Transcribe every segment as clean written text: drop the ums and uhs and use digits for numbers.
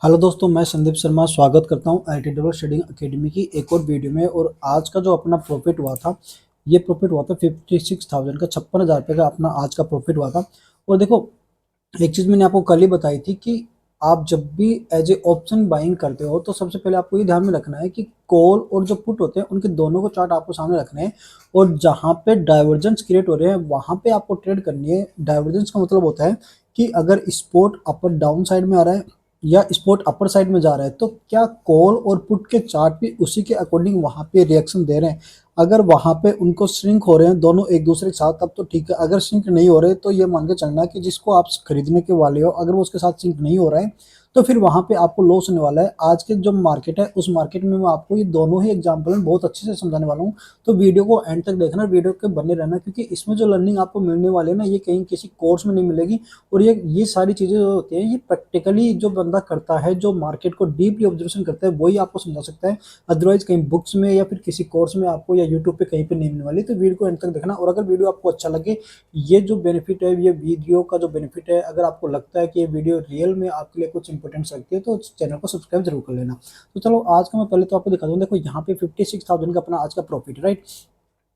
Hello दोस्तों, मैं संदीप शर्मा स्वागत करता हूं एलटीडब्ल्यू ट्रेडिंग एकेडमी की एक और वीडियो में। और आज का जो अपना प्रॉफिट हुआ था, ये प्रॉफिट हुआ था 56,000 का, 56,000 रुपये का अपना आज का प्रॉफिट हुआ था। और देखो, एक चीज़ मैंने आपको कल ही बताई थी कि आप जब भी एज ए ऑप्शन बाइंग करते हो तो सबसे पहले आपको ये ध्यान में रखना है कि कॉल और जो पुट होते हैं उनके दोनों को चार्ट आपको सामने रखने हैं। और जहाँ पे डाइवर्जेंस क्रिएट हो रहे हैं वहाँ पे आपको ट्रेड करनी है। डाइवर्जेंस का मतलब होता है कि अगर स्पॉट अपर डाउन साइड में आ रहा है या स्पॉट अपर साइड में जा रहा है तो क्या कॉल और पुट के चार्ट भी उसी के अकॉर्डिंग वहाँ पे रिएक्शन दे रहे हैं। अगर वहाँ पे उनको श्रिंक हो रहे हैं दोनों एक दूसरे के साथ तब तो ठीक है। अगर सिंक नहीं हो रहे तो ये मान के चलना कि जिसको आप खरीदने के वाले हो अगर वो उसके साथ सिंक नहीं हो रहा है तो फिर वहाँ पे आपको लॉस होने वाला है। आज के जो मार्केट है उस मार्केट में मैं आपको ये दोनों ही एग्जांपल में बहुत अच्छे से समझाने वाला हूँ। तो वीडियो को एंड तक देखना, वीडियो के बने रहना, क्योंकि इसमें जो लर्निंग आपको मिलने वाली है ना ये कहीं किसी कोर्स में नहीं मिलेगी। और ये सारी चीज़ें जो होती हैं ये प्रैक्टिकली जो बंदा करता है, जो मार्केट को डीपली ऑब्जर्वेशन करता है वही आपको समझा सकता है। अदरवाइज कहीं बुक्स में या फिर किसी कोर्स में आपको या यूट्यूब पे कहीं पे नहीं मिलने वाली। तो वीडियो को एंड तक देखना। और अगर वीडियो आपको अच्छा लगे, ये जो बेनिफिट है, ये वीडियो का जो बेनिफिट है, अगर आपको लगता है कि ये वीडियो रियल में आपके लिए कुछ इंपॉर्टेंस रखती है तो चैनल को सब्सक्राइब जरूर कर लेना। तो चलो आज का मैं पहले तो आपको दिखा दूँ। देखो यहाँ पे 56,000 का अपना आज का प्रॉफिट, राइट।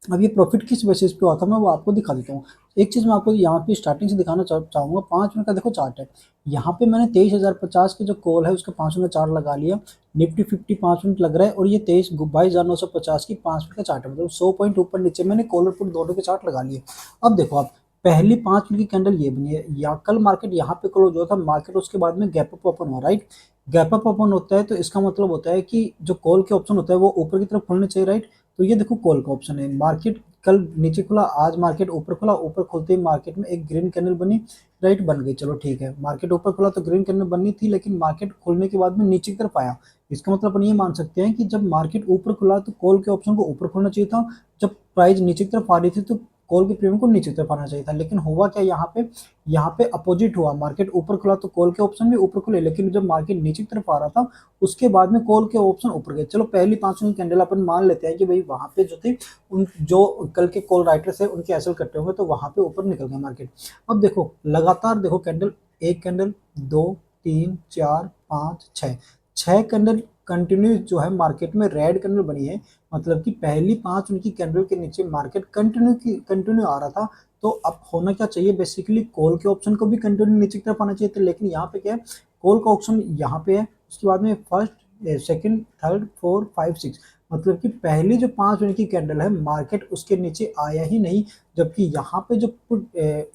अब ये प्रॉफिट किस बेसिस पे हुआ था मैं वो आपको दिखा देता हूँ। एक चीज़ मैं आपको यहाँ पे स्टार्टिंग से दिखाना चाहूँगा। 5 मिनट का देखो चार्ट है। यहाँ पे मैंने 23,050 की जो कॉल है उसका 5 मिनट का चार्ट लगा लिया। निफ्टी 50 5 मिनट लग रहा है और ये 22,950 की 5 मिनट का चार्ट है। मतलब 100 पॉइंट ऊपर नीचे मैंने कॉल और पुट दोनों के चार्ट लगा लिए। अब देखो आप, पहली 5 मिनट की कैंडल ये बनी है। या कल मार्केट यहाँ पे क्लोज हुआ था, मार्केट उसके बाद में गैप अप ओपन हुआ, राइट। गैप अप ओपन होता है तो इसका मतलब होता है कि जो कॉल के ऑप्शन होता है वो ऊपर की तरफ खुलने चाहिए, राइट। तो ये देखो कॉल का ऑप्शन है। मार्केट कल नीचे खुला, आज मार्केट ऊपर खुला। ऊपर खुलते ही मार्केट में एक ग्रीन कैंडल बनी, राइट, बन गई। चलो ठीक है, मार्केट ऊपर खुला तो ग्रीन कैंडल बननी थी, लेकिन मार्केट खुलने के बाद में नीचे की तरफ आया। इसका मतलब अपन ये मान सकते हैं कि जब मार्केट ऊपर खुला तो कॉल के ऑप्शन को ऊपर खुलना चाहिए था। जब प्राइस नीचे की तरफ आ रही थी तो कॉल के प्रीमियम को नीचे की तरफ आना चाहिए था। लेकिन हुआ क्या यहाँ पे अपोजिट हुआ। मार्केट ऊपर खुला तो कॉल के ऑप्शन भी ऊपर खुले, लेकिन जब मार्केट नीचे की तरफ आ रहा था उसके बाद में कॉल के ऑप्शन ऊपर गए। चलो पहली 5 मिनट कैंडल अपन मान लेते हैं कि भाई वहां पे जो थे उन जो कल के कॉल राइटर्स है उनके एसएल कट्टे होंगे तो वहां पे ऊपर निकल गया मार्केट। अब देखो लगातार देखो कैंडल, एक कैंडल, दो, तीन, चार, पाँच, छः, छः कैंडल कंटिन्यू जो है मार्केट में रेड कैंडल बनी है। मतलब कि पहली 5 उनकी कैंडल के नीचे मार्केट कंटिन्यू आ रहा था। तो अब होना क्या चाहिए, बेसिकली कॉल के ऑप्शन को भी कंटिन्यू नीचे की तरफ आना चाहिए था। लेकिन यहाँ पे क्या है, कॉल का ऑप्शन यहाँ पे है, उसके बाद में first, second, third, four, five, six, मतलब कि पहली जो 5 मिनट की कैंडल है मार्केट उसके नीचे आया ही नहीं। जबकि यहाँ पे जो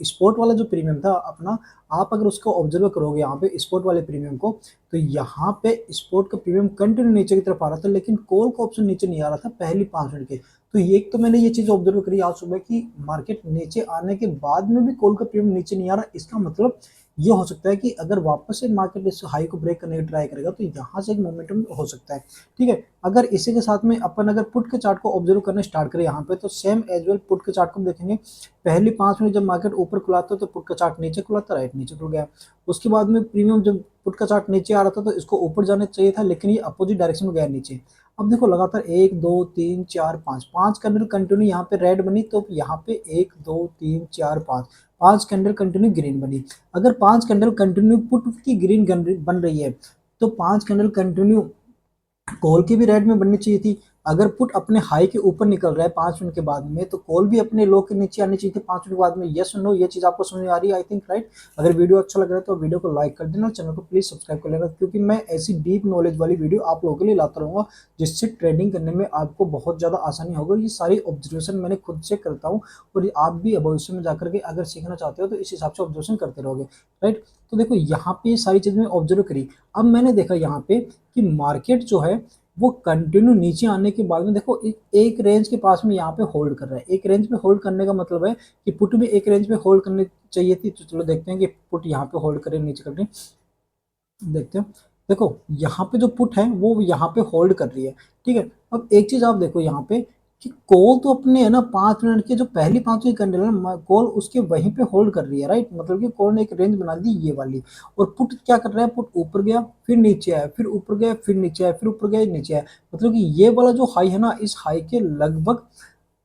स्पोर्ट वाला जो प्रीमियम था अपना, आप अगर उसको ऑब्जर्व करोगे यहाँ पे स्पोर्ट वाले प्रीमियम को, तो यहाँ पे स्पोर्ट का प्रीमियम कंटिन्यू नीचे की तरफ आ रहा था, लेकिन कॉल का ऑप्शन नीचे नहीं आ रहा था पहली 5 मिनट के। तो ये एक तो मैंने ये चीज ऑब्जर्व करी आज सुबह कि मार्केट नीचे आने के बाद में भी कॉल का प्रीमियम नीचे नहीं आ रहा। इसका मतलब ये हो सकता है कि अगर वापस से मार्केट इस हाई को ब्रेक करने की ट्राई करेगा तो यहाँ से एक मोमेंटम हो सकता है। ठीक है, अगर इसी के साथ में अपन अगर पुट के चार्ट को ऑब्जर्व करना स्टार्ट करें यहाँ पे, तो सेम एज वेल पुट के चार्ट को देखेंगे। पहली 5 मिनट जब मार्केट ऊपर खुला था तो पुट का चार्ट नीचे खुला था, राइट, नीचे खुल गया। उसके बाद में प्रीमियम जब पुट का चार्ट नीचे आ रहा था तो इसको ऊपर जाना चाहिए था, लेकिन ये अपोजिट डायरेक्शन में गया नीचे। अब देखो लगातार एक, दो, तीन, चार, पाँच, पांच कैंडल कंटिन्यू यहाँ पे रेड बनी, तो यहाँ पे एक, दो, तीन, चार, पाँच, पांच कैंडल कंटिन्यू ग्रीन बनी। अगर पांच कैंडल कंटिन्यू पुट की ग्रीन बन रही है तो पांच कैंडल कंटिन्यू कॉल की भी रेड में बननी चाहिए थी। अगर पुट अपने हाई के ऊपर निकल रहा है 5 मिनट के बाद में तो कॉल भी अपने लो के नीचे आनी चाहिए थी 5 मिनट के बाद में। यस नो, ये चीज आपको समझ में आ रही है आई थिंक, राइट। अगर वीडियो अच्छा लग रहा है तो वीडियो को लाइक कर देना, चैनल को प्लीज सब्सक्राइब कर लेना, क्योंकि मैं ऐसी डीप नॉलेज वाली वीडियो आप लोगों के लिए लाता रहूंगा जिससे ट्रेडिंग करने में आपको बहुत ज्यादा आसानी होगी। ये सारी ऑब्जर्वेशन मैंने खुद से करता हूँ और आप भी भविष्य में जाकर के अगर सीखना चाहते हो तो इस हिसाब से ऑब्जर्वेशन करते रहोगे, राइट। तो देखो यहाँ पे सारी चीज मैं ऑब्जर्व करी। अब मैंने देखा यहाँ पे कि मार्केट जो है वो कंटिन्यू नीचे आने के बाद में देखो एक रेंज के पास में यहाँ पे होल्ड कर रहा है। एक रेंज पे होल्ड करने का मतलब है कि पुट भी एक रेंज पे होल्ड करनी चाहिए थी। तो चलो देखते हैं कि पुट यहाँ पे होल्ड करे नीचे करके देखते हैं। देखो यहाँ पे जो पुट है वो यहाँ पे होल्ड कर रही है, ठीक है। अब एक चीज आप देखो यहाँ पे कि कॉल तो अपने है ना 5 मिनट के जो पहली 5 कैंडल है कॉल उसके वहीं पे होल्ड कर रही है, राइट। मतलब कि कॉल ने एक रेंज बना दी ये वाली। और पुट क्या कर रहा है, पुट ऊपर गया फिर नीचे आया, फिर ऊपर गया फिर नीचे आया, फिर ऊपर गया नीचे आया। मतलब कि ये वाला जो हाई है ना, इस हाई के लगभग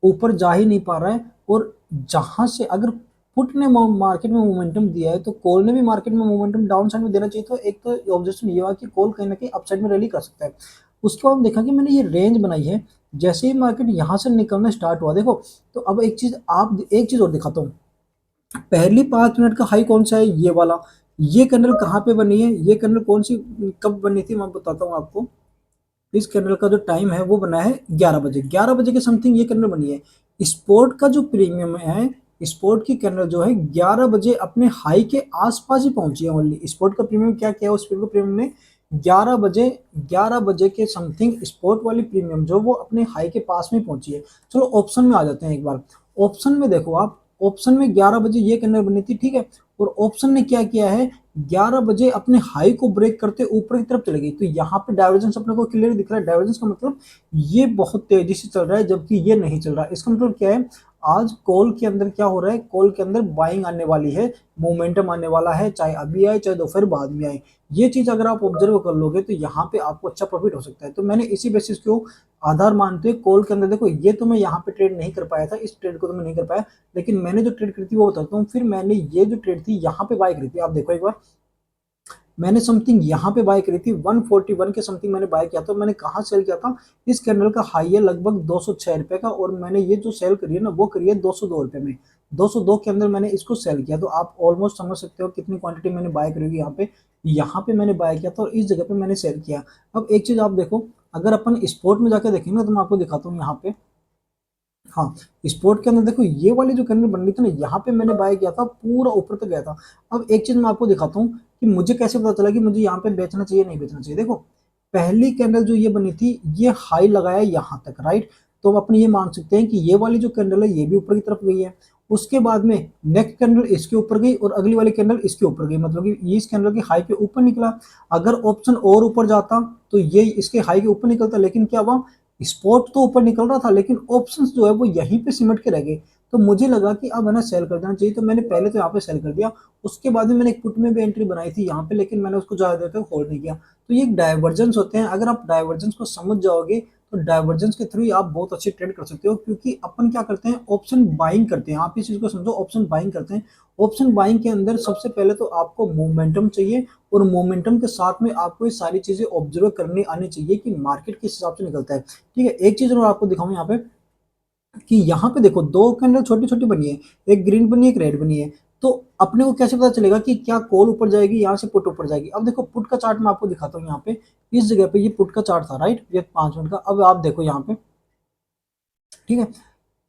ऊपर जा ही नहीं पा रहा है। और जहां से अगर पुट ने मार्केट में मोमेंटम दिया है, तो कॉल ने भी मार्केट में मोमेंटम डाउन साइड में देना चाहिए। तो एक तो ऑब्जेक्शन ये हुआ कि कॉल कहीं ना कहीं अपसाइड में रैली कर सकता है। उसके बाद देखा कि मैंने ये रेंज बनाई है, जैसे ही मार्केट यहाँ से निकलना स्टार्ट हुआ देखो, तो अब एक चीज और दिखाता हूँ। पहली 5 मिनट का हाई कौन सा है, ये वाला। ये कैंडल कहाँ पे बनी है, ये कैंडल कौन सी कब बनी थी, मैं बताता हूँ आपको। इस कैंडल का जो टाइम है वो बना है 11 बजे, 11 बजे के समथिंग ये कैंडल बनी है। स्पोर्ट का जो प्रीमियम है, स्पोर्ट की कैंडल जो है 11 बजे अपने हाई के आसपास ही पहुंची है ओनली। स्पोर्ट का प्रीमियम क्या किया, उस स्पोर्ट का प्रीमियम ने 11 बजे के समथिंग स्पोर्ट वाली प्रीमियम जो वो अपने हाई के पास में पहुंची है। चलो ऑप्शन में आ जाते हैं एक बार। ऑप्शन में देखो आप, ऑप्शन में 11 बजे ये कैंडल बनी थी, ठीक है। और ऑप्शन ने क्या किया है, 11 बजे अपने हाई को ब्रेक करते ऊपर की तरफ चले गई। तो यहाँ पे डाइवर्जेंस अपने को क्लियर दिख रहा है। डाइवर्जेंस का मतलब ये बहुत तेजी से चल रहा है, जबकि ये नहीं चल रहा। इसका मतलब क्या है, आज कॉल के अंदर क्या हो रहा है, कॉल के अंदर बाइंग आने वाली है, मोमेंटम आने वाला है, चाहे अभी आए चाहे दोपहर बाद में आए। ये चीज अगर आप ऑब्जर्व कर लोगे तो यहाँ पे आपको अच्छा प्रॉफिट हो सकता है। तो मैंने इसी बेसिस को आधार मानते हुए कॉल के अंदर देखो, ये तो मैं यहाँ पे ट्रेड नहीं कर पाया था, इस ट्रेड को तो मैं नहीं कर पाया, लेकिन मैंने जो ट्रेड करी थी वो बताता हूँ। फिर मैंने ये जो ट्रेड थी यहाँ पे बाय करी थी, आप देखो एक बार। मैंने समथिंग यहाँ पे बाय करी थी 141 के समथिंग मैंने बाय किया था। मैंने कहाँ सेल किया था, इस कैंडल का हाई है लगभग 206 रुपए का, और मैंने ये जो सेल करी है ना वो करी है 202 रुपए में। 202 के अंदर मैंने इसको सेल किया। तो आप ऑलमोस्ट समझ सकते हो कितनी क्वांटिटी मैंने बाय करी होगी। यहाँ पे मैंने बाय किया था और इस जगह पे मैंने सेल किया। अब एक चीज आप देखो, अगर अपन स्पोर्ट में जाके देखेंगे तो मैं आपको दिखाता हूँ यहाँ पे। हाँ, स्पोर्ट के अंदर देखो, ये वाली जो कैंडल बन रही थी ना, यहाँ पे मैंने बाय किया था, पूरा ऊपर तक गया था। अब एक चीज मैं आपको दिखाता हूँ कि मुझे कैसे पता चला कि मुझे यहाँ पे बेचना चाहिए नहीं बेचना चाहिए। देखो, पहली कैंडल जो ये बनी थी, ये हाई लगाया यहाँ तक, राइट। तो हम अपन ये मान सकते हैं कि ये वाली जो कैंडल है ये भी ऊपर की तरफ गई है। उसके बाद में नेक्स्ट कैंडल इसके ऊपर गई और अगली वाली कैंडल इसके ऊपर गई, मतलब कि ये इस कैंडल की हाई के ऊपर निकला। अगर ऑप्शन और ऊपर जाता तो ये इसके हाई के ऊपर निकलता, लेकिन क्या हुआ, स्पॉट तो ऊपर निकल रहा था लेकिन ऑप्शंस जो है वो यहीं पे सिमट के रह गए। तो मुझे लगा कि अब है ना सेल कर देना चाहिए, तो मैंने पहले तो यहाँ पे सेल कर दिया। उसके बाद में मैंने एक पुट में भी एंट्री बनाई थी यहाँ पे, लेकिन मैंने उसको ज्यादा देर तक होल्ड नहीं किया। तो ये डाइवर्जेंस होते हैं, अगर आप डाइवर्जेंस को समझ जाओगे तो डाइवर्जेंस के थ्रू ही आप बहुत अच्छी ट्रेड कर सकते हो। क्योंकि अपन क्या करते हैं, ऑप्शन बाइंग करते हैं। आप इस चीज को समझो, ऑप्शन बाइंग करते हैं। ऑप्शन बाइंग के अंदर सबसे पहले तो आपको मोमेंटम चाहिए, और मोमेंटम के साथ में आपको ये सारी चीजें ऑब्जर्व करने आनी चाहिए कि मार्केट किस हिसाब से निकलता है। ठीक है, एक चीज और आपको दिखाऊं यहाँ पे, कि यहाँ पे देखो दो कैंडल छोटी छोटी बनी है, एक ग्रीन बनी है एक रेड बनी है। तो अपने को कैसे पता चलेगा कि क्या कॉल ऊपर जाएगी, यहाँ से पुट ऊपर जाएगी। अब देखो पुट का चार्ट मैं आपको दिखाता हूँ यहाँ पे। इस जगह पे ये पुट का चार्ट था, राइट, ये 5 मिनट का। अब आप देखो यहाँ पे, ठीक है,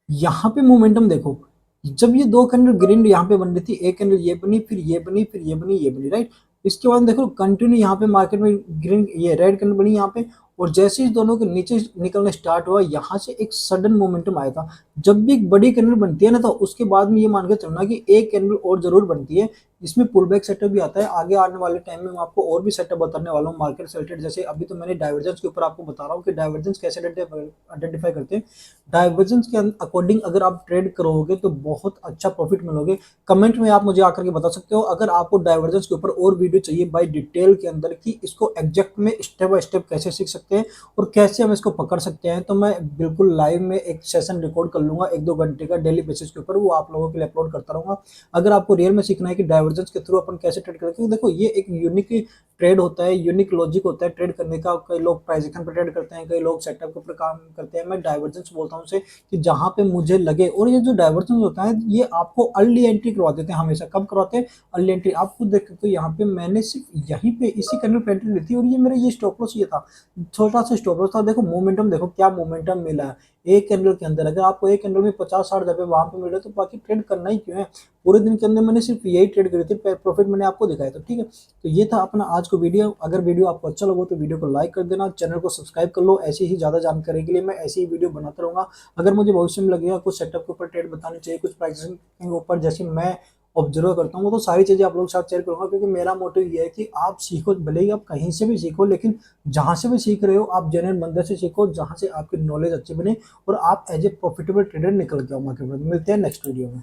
यहाँ पे मोमेंटम देखो। जब ये दो कैंडल ग्रीन यहाँ पे बन रही थी, एक कैंडल ये बनी, फिर ये बनी, फिर ये बनी, ये बनी, राइट। इसके बाद देखो कंटिन्यू यहाँ पे मार्केट में ग्रीन, ये रेड कैंडल बनी यहाँ पे। और जैसे ही दोनों के नीचे निकलना स्टार्ट हुआ, यहाँ से एक सडन मोमेंटम आया था। जब भी एक बड़ी कैंडल बनती है ना, तो उसके बाद में ये मान के चलना कि एक कैंडल और जरूर बनती है। इसमें पुल बैक सेटअप भी आता है। आगे आने वाले टाइम में मैं आपको और भी सेटअप बताने वाला हूँ मार्केट सेलेक्टेड। जैसे अभी तो मैंने डाइवर्जेंस के ऊपर आपको बता रहा हूँ कि डाइवर्जेंस कैसे आइडेंटिफाई करते हैं। डाइवर्जेंस के अकॉर्डिंग अगर आप ट्रेड करोगे तो बहुत अच्छा प्रॉफिट मिलोगे। कमेंट में आप मुझे आकर के बता सकते हो अगर आपको डाइवर्जेंस के ऊपर और वीडियो चाहिए बाय डिटेल के अंदर, कि इसको एग्जैक्ट में स्टेप बाय स्टेप कैसे सीख सकते हैं और कैसे हम इसको पकड़ सकते हैं। तो मैं बिल्कुल लाइव में एक सेशन रिकॉर्ड कर लूंगा 1-2 घंटे का डेली बेसिस के ऊपर, वो आप लोगों के लिए अपलोड करता रहूंगा। अगर आपको रियल में सीखना है कि डाइवर्जेंस के थ्रू अपन कैसे ट्रेड करें, क्योंकि देखो ये एक यूनिक ट्रेड होता है, यूनिक लॉजिक होता है ट्रेड करने का। कई लोग प्राइस एक्शन पर ट्रेड करते हैं, कई लोग सेटअप के ऊपर काम करते हैं। मैं डाइवर्जेंस बोलता हूँ उसे कि जहां पे मुझे लगे। और ये जो डाइवर्जेंस होता है ये आपको अर्ली एंट्री करवा देते हैं हमेशा। कब करवाते हैं, अर्ली एंट्री। आप खुद देख सकते हो यहाँ पे मैंने सिर्फ यहीं पे इसी कैंडल पे एंट्री ली थी, और ये मेरा ये स्टॉप लॉस ये था, छोटा सा स्टॉप लॉस था। देखो मोमेंटम, देखो क्या मोमेंटम मिला है एक कैंडल के अंदर। अगर आपको एक कैंडल में 50-60 रुपए वहां पे मिल रहे तो बाकी ट्रेड करना ही क्यों है। पूरे दिन के अंदर मैंने सिर्फ यही ट्रेड करी थी, प्रॉफिट मैंने आपको दिखाया था। ठीक है, तो ये था अपना आज को वीडियो। अगर वीडियो आपको अच्छा लगा तो वीडियो को लाइक कर देना, चैनल को सब्सक्राइब कर लो। ऐसी ही ज्यादा जानकारी के लिए मैं ऐसी ही वीडियो बनाता रहूंगा। अगर मुझे भविष्य में लगेगा कुछ सेटअप के ऊपर ट्रेड बतानी चाहिए, कुछ प्राइसिंग के ऊपर जैसे मैं ऑब्जर्व करता हूँ, तो सारी चीजें आप लोगों के साथ शेयर करूंगा। क्योंकि मेरा मोटिव ये है कि आप सीखो, भले ही आप कहीं से भी सीखो, लेकिन जहां से भी सीख रहे हो आप जेन्युइन बंदे से सीखो, जहां से आपकी नॉलेज अच्छी बने और आप एज ए प्रॉफिटेबल ट्रेडर निकल के आओ मार्केट में। मिलते हैं नेक्स्ट वीडियो में।